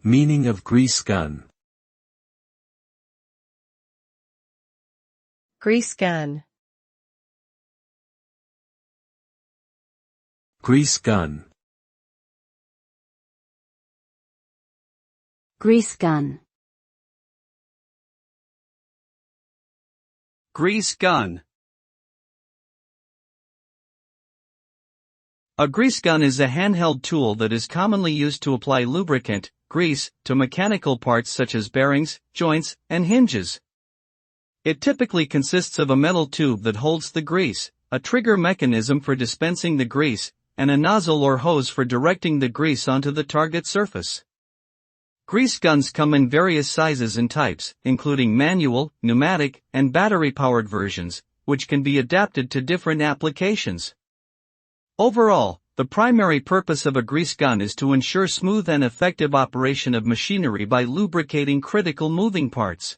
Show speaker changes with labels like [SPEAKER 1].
[SPEAKER 1] Meaning of grease gun.
[SPEAKER 2] Grease gun.
[SPEAKER 1] Grease gun.
[SPEAKER 3] Grease gun.
[SPEAKER 4] Grease gun. A grease gun is a handheld tool that is commonly used to apply lubricant, grease, to mechanical parts such as bearings, joints, and hinges. It typically consists of a metal tube that holds the grease, a trigger mechanism for dispensing the grease, and a nozzle or hose for directing the grease onto the target surface. Grease guns come in various sizes and types, including manual, pneumatic, and battery-powered versions, which can be adapted to different applications. Overall, the primary purpose of a grease gun is to ensure smooth and effective operation of machinery by lubricating critical moving parts.